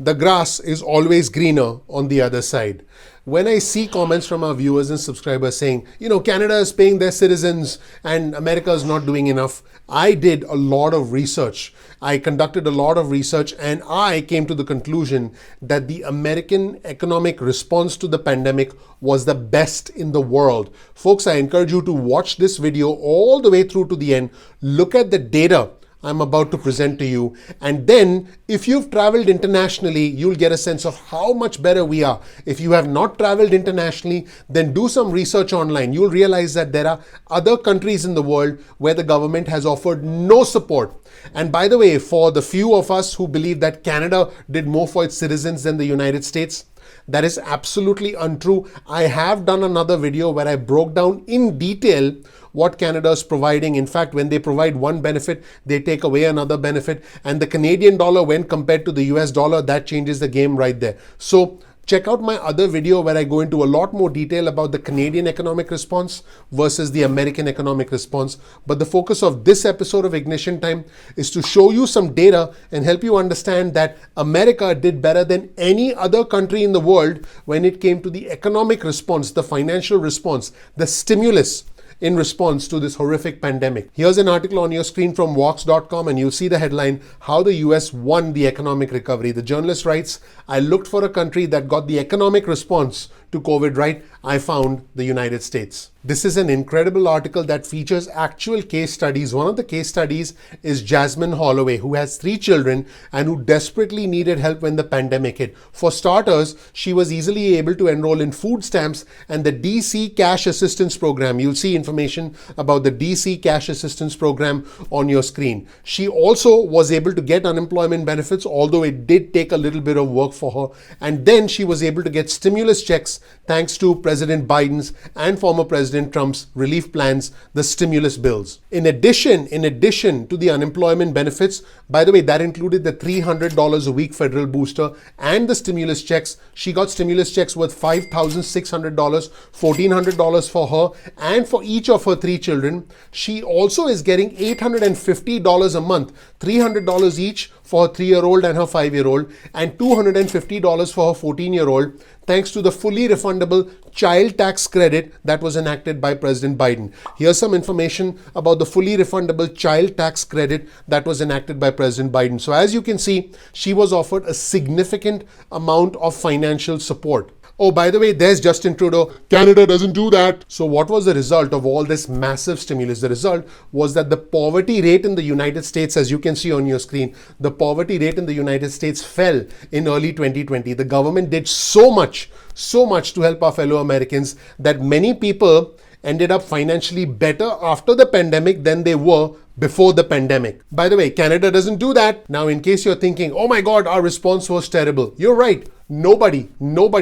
the grass is always greener on the other side. When I see comments from our viewers and subscribers saying, Canada is paying their citizens and America is not doing enough, I did a lot of research. I conducted a lot of research and I came to the conclusion that the American economic response to the pandemic was the best in the world. Folks, I encourage you to watch this video all the way through to the end. Look at the data I'm about to present to you. And then if you've traveled internationally, you'll get a sense of how much better we are. If you have not traveled internationally, then do some research online. You'll realize that there are other countries in the world where the government has offered no support. And by the way, for the few of us who believe that Canada did more for its citizens than the United States, that is absolutely untrue. I have done another video where I broke down in detail what Canada is providing. In fact, when they provide one benefit, they take away another benefit. And the Canadian dollar, when compared to the US dollar, that changes the game right there. So check out my other video where I go into a lot more detail about the Canadian economic response versus the American economic response. But the focus of this episode of Ignition Time is to show you some data and help you understand that America did better than any other country in the world when it came to the economic response, the financial response, the stimulus in response to this horrific pandemic. Here's an article on your screen from Vox.com and you'll see the headline, How the US Won the Economic Recovery. The journalist writes, I looked for a country that got the economic response to COVID right. I found the United States. This is an incredible article that features actual case studies. One of the case studies is Jasmine Holloway, who has 3 children and who desperately needed help when the pandemic hit. For starters, she was easily able to enroll in food stamps and the DC Cash Assistance Program. You'll see information about the DC Cash Assistance Program on your screen. She also was able to get unemployment benefits, although it did take a little bit of work for her. And then she was able to get stimulus checks thanks to President Biden's and former President Trump's relief plans, the stimulus bills. In addition to the unemployment benefits, by the way, that included the $300 a week federal booster and the stimulus checks. She got stimulus checks worth $5,600, $1,400 for her and for each of her 3 children. She also is getting $850 a month, $300 each for her 3-year-old and her 5-year-old, and $250 for her 14-year-old, thanks to the fully refundable child tax credit that was enacted by President Biden. Here's some information about the fully refundable child tax credit that was enacted by President Biden. So as you can see, she was offered a significant amount of financial support. Oh, by the way, there's Justin Trudeau. Canada doesn't do that. So what was the result of all this massive stimulus? The result was that the poverty rate in the United States, as you can see on your screen, the poverty rate in the United States fell in early 2020. The government did so much to help our fellow Americans that many people ended up financially better after the pandemic than they were before the pandemic. By the way, Canada doesn't do that. Now, in case you're thinking, oh my God, our response was terrible. You're right. Nobody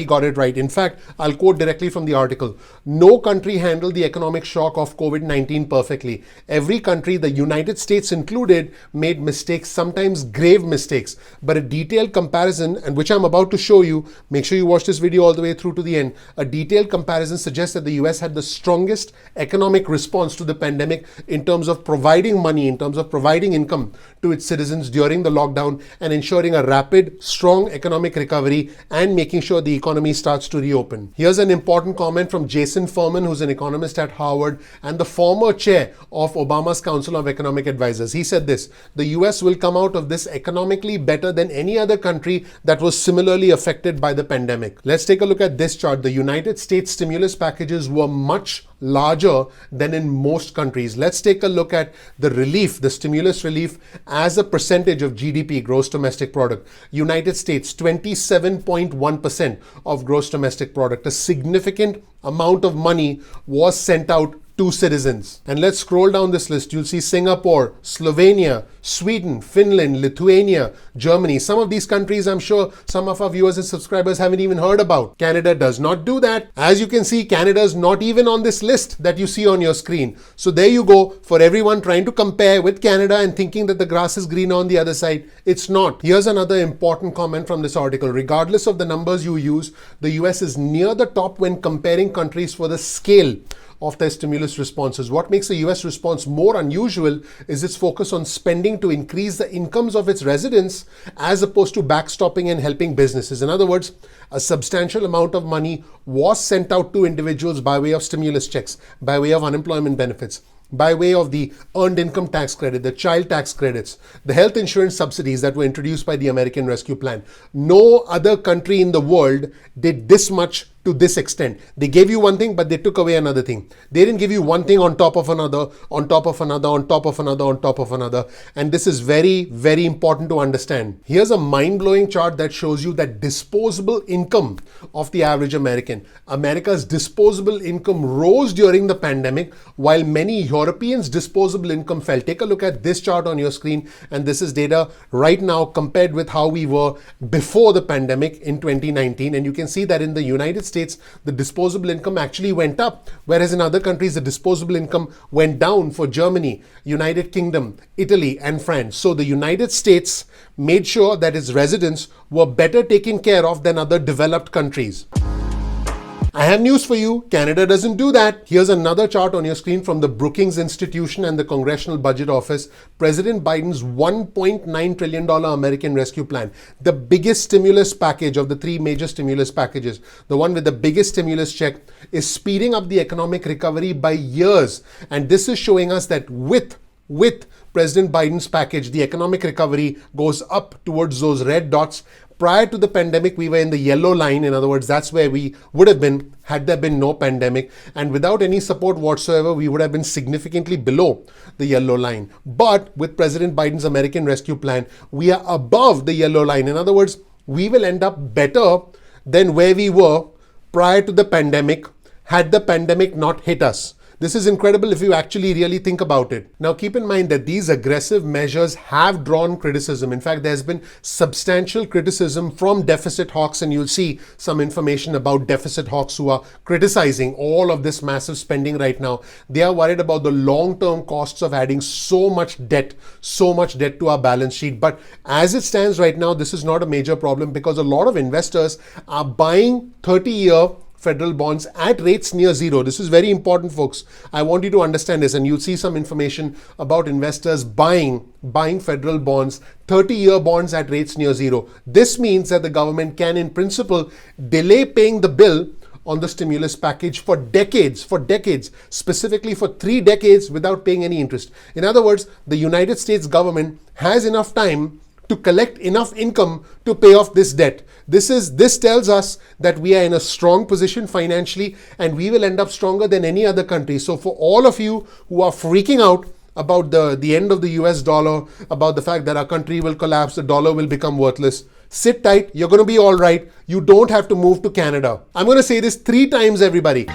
got it right. In fact, I'll quote directly from the article. No country handled the economic shock of COVID-19 perfectly. Every country, the United States included, made mistakes, sometimes grave mistakes. But a detailed comparison, and which I'm about to show you, make sure you watch this video all the way through to the end. A detailed comparison suggests that the US had the strongest economic response to the pandemic in terms of providing money, in terms of providing income to its citizens during the lockdown and ensuring a rapid, strong economic recovery and making sure the economy starts to reopen. Here's an important comment from Jason Furman, who's an economist at Harvard and the former chair of Obama's Council of Economic Advisors. He said this, the US will come out of this economically better than any other country that was similarly affected by the pandemic. Let's take a look at this chart. The United States stimulus packages were much larger than in most countries. Let's take a look at the relief, the stimulus relief as a percentage of GDP, gross domestic product. United States, 27.1% of gross domestic product. A significant amount of money was sent out to citizens. And let's scroll down this list. You'll see Singapore, Slovenia, Sweden, Finland, Lithuania, Germany. Some of these countries, I'm sure some of our viewers and subscribers haven't even heard about. Canada does not do that. As you can see, Canada is not even on this list that you see on your screen. So there you go, for everyone trying to compare with Canada and thinking that the grass is greener on the other side. It's not. Here's another important comment from this article. Regardless of the numbers you use, the US is near the top when comparing countries for the scale of their stimulus responses. What makes the US response more unusual is its focus on spending to increase the incomes of its residents as opposed to backstopping and helping businesses. In other words, a substantial amount of money was sent out to individuals by way of stimulus checks, by way of unemployment benefits, by way of the earned income tax credit, the child tax credits, the health insurance subsidies that were introduced by the American Rescue Plan. No other country in the world did this much to this extent. They gave you one thing, but they took away another thing. They didn't give you one thing on top of another, on top of another, on top of another, on top of another. And this is very, very important to understand. Here's a mind-blowing chart that shows you that disposable income of the average American. America's disposable income rose during the pandemic, while many Europeans' disposable income fell. Take a look at this chart on your screen, and this is data right now compared with how we were before the pandemic in 2019. And you can see that in the United States, the disposable income actually went up, whereas in other countries, the disposable income went down for Germany, United Kingdom, Italy, and France. So the United States made sure that its residents were better taken care of than other developed countries. I have news for you. Canada doesn't do that. Here's another chart on your screen from the Brookings Institution and the Congressional Budget Office. President Biden's $1.9 trillion American Rescue Plan, the biggest stimulus package of the three major stimulus packages, the one with the biggest stimulus check, is speeding up the economic recovery by years. And this is showing us that with President Biden's package, the economic recovery goes up towards those red dots. Prior to the pandemic, we were in the yellow line. In other words, that's where we would have been had there been no pandemic. And without any support whatsoever, we would have been significantly below the yellow line. But with President Biden's American Rescue Plan, we are above the yellow line. In other words, we will end up better than where we were prior to the pandemic had the pandemic not hit us. This is incredible if you actually really think about it. Now, keep in mind that these aggressive measures have drawn criticism. In fact, there's been substantial criticism from deficit hawks, and you'll see some information about deficit hawks who are criticizing all of this massive spending right now. They are worried about the long-term costs of adding so much debt to our balance sheet. But as it stands right now, this is not a major problem because a lot of investors are buying 30-year federal bonds at rates near zero. This is very important, folks. I want you to understand this, and you'll see some information about investors buying federal bonds, 30-year bonds at rates near zero. This means that the government can, in principle, delay paying the bill on the stimulus package for decades, specifically for 3 decades without paying any interest. In other words, the United States government has enough time to collect enough income to pay off this debt. This tells us that we are in a strong position financially, and we will end up stronger than any other country. So for all of you who are freaking out about the end of the US dollar, about the fact that our country will collapse, the dollar will become worthless, sit tight. You're going to be all right. You don't have to move to Canada. I'm going to say this 3 times, everybody.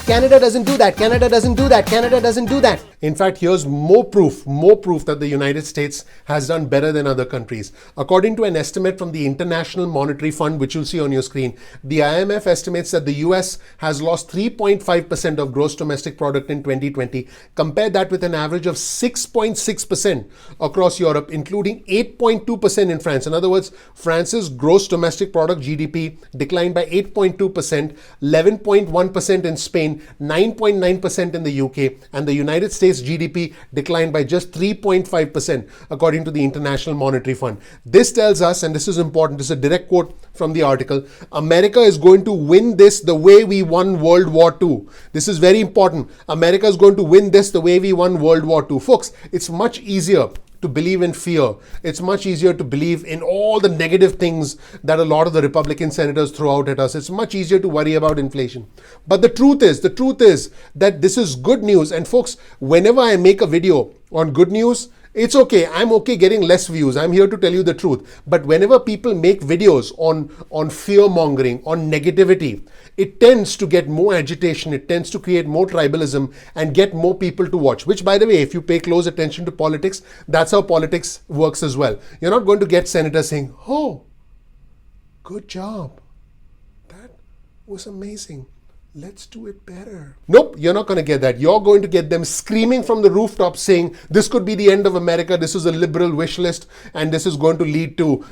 Canada doesn't do that. Canada doesn't do that. Canada doesn't do that. In fact, here's more proof that the United States has done better than other countries. According to an estimate from the International Monetary Fund, which you'll see on your screen, the IMF estimates that the US has lost 3.5% of gross domestic product in 2020. Compare that with an average of 6.6% across Europe, including 8.2% in France. In other words, France's gross domestic product GDP declined by 8.2%, 11.1% in Spain, 9.9% in the UK, and the United States GDP declined by just 3.5% according to the International Monetary Fund. This tells us, and this is important, this is a direct quote from the article, America is going to win this the way we won World War II. This is very important. America is going to win this the way we won World War II. Folks, it's much easier to believe in fear. It's much easier to believe in all the negative things that a lot of the Republican senators throw out at us. It's much easier to worry about inflation. But the truth is that this is good news. And folks, whenever I make a video on good news, it's okay. I'm okay getting less views. I'm here to tell you the truth. But whenever people make videos on fear mongering, on negativity, it tends to get more agitation. It tends to create more tribalism and get more people to watch, which, by the way, if you pay close attention to politics, that's how politics works as well. You're not going to get senators saying, "Oh, good job. That was amazing. let's do it better. Nope, you're not going to get that. You're going to get them screaming from the rooftop saying, this could be the end of America. This is a liberal wish list, and this is going to lead to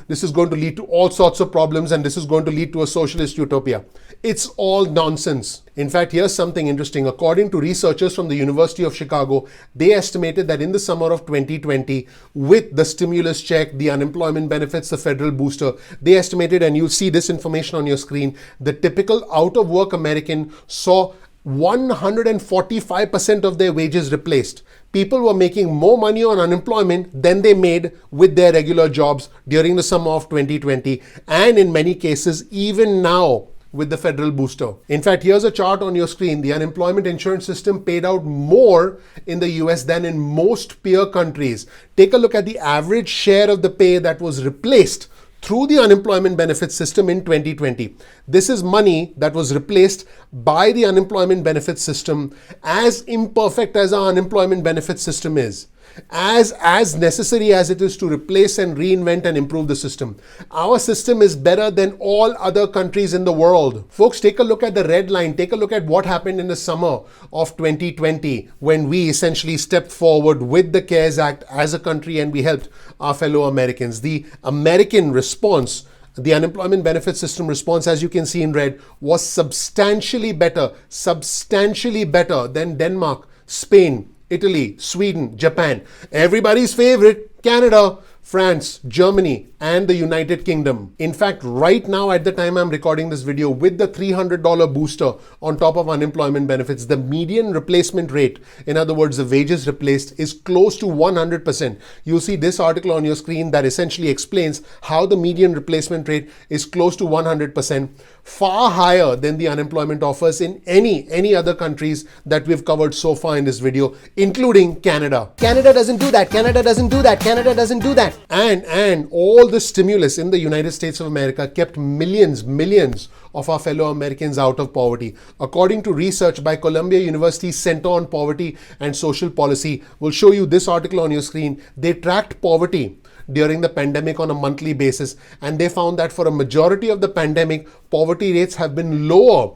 all sorts of problems, and this is going to lead to a socialist utopia. It's all nonsense. In fact, here's something interesting. According to researchers from the University of Chicago, they estimated that in the summer of 2020, with the stimulus check, the unemployment benefits, the federal booster, they estimated, and you'll see this information on your screen, the typical out-of-work American saw 145% of their wages replaced. People were making more money on unemployment than they made with their regular jobs during the summer of 2020, and in many cases, even now, with the federal booster. In fact, here's a chart on your screen. The unemployment insurance system paid out more in the US than in most peer countries. Take a look at the average share of the pay that was replaced through the unemployment benefit system in 2020. This is money that was replaced by the unemployment benefit system, as imperfect as our unemployment benefit system is. As necessary as it is to replace and reinvent and improve the system. Our system is better than all other countries in the world. Folks, take a look at the red line. Take a look at what happened in the summer of 2020 when we essentially stepped forward with the CARES Act as a country and we helped our fellow Americans. The American response, the unemployment benefit system response, as you can see in red, was substantially better than Denmark, Spain, Italy, Sweden, Japan, everybody's favorite, Canada, France, Germany, and the United Kingdom. In fact, right now at the time I'm recording this video, with the $300 booster on top of unemployment benefits, the median replacement rate, in other words, the wages replaced, is close to 100%. You'll see this article on your screen that essentially explains how the median replacement rate is close to 100%, far higher than the unemployment offers in any other countries that we've covered so far in this video, including Canada. Canada doesn't do that. Canada doesn't do that. Canada doesn't do that. And all the stimulus in the United States of America kept millions of our fellow Americans out of poverty. According to research by Columbia University's Center on Poverty and Social Policy, we'll show you this article on your screen. They tracked poverty during the pandemic on a monthly basis, and they found that for a majority of the pandemic, poverty rates have been lower.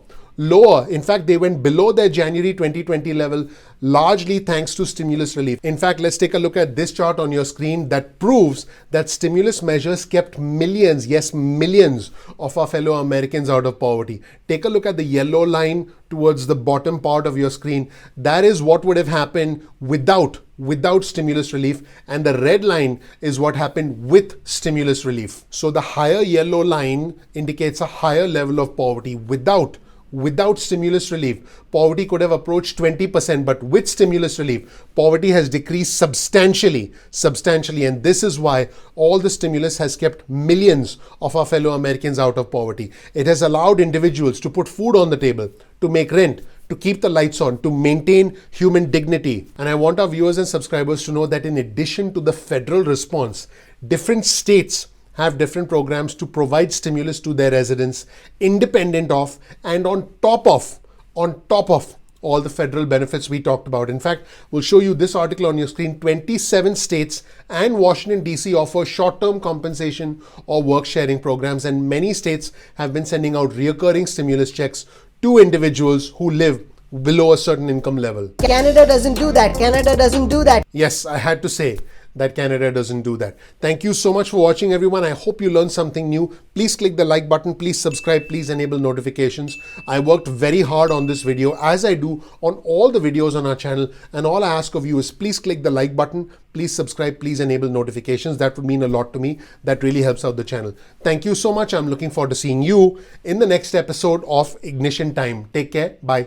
In fact, they went below their January 2020 level, largely thanks to stimulus relief. In fact, let's take a look at this chart on your screen that proves that stimulus measures kept millions, yes, millions of our fellow Americans out of poverty. Take a look at the yellow line towards the bottom part of your screen. That is what would have happened without stimulus relief, and the red line is what happened with stimulus relief. So the higher yellow line indicates a higher level of poverty. Without stimulus relief, poverty could have approached 20%, but with stimulus relief, poverty has decreased substantially, and this is why all the stimulus has kept millions of our fellow Americans out of poverty. It has allowed individuals to put food on the table, to make rent, to keep the lights on, to maintain human dignity. And I want our viewers and subscribers to know that in addition to the federal response, different states have different programs to provide stimulus to their residents, independent of and on top of all the federal benefits we talked about. In fact, we'll show you this article on your screen. 27 states and Washington, D.C. offer short-term compensation or work-sharing programs, and many states have been sending out recurring stimulus checks to individuals who live below a certain income level. Canada doesn't do that. Canada doesn't do that. Yes, I had to say that Canada doesn't do that. Thank you so much for watching, everyone. I hope you learned something new. Please click the like button. Please subscribe. Please enable notifications. I worked very hard on this video, as I do on all the videos on our channel. And all I ask of you is please click the like button. Please subscribe. Please enable notifications. That would mean a lot to me. That really helps out the channel. Thank you so much. I'm looking forward to seeing you in the next episode of Ignition Time. Take care. Bye.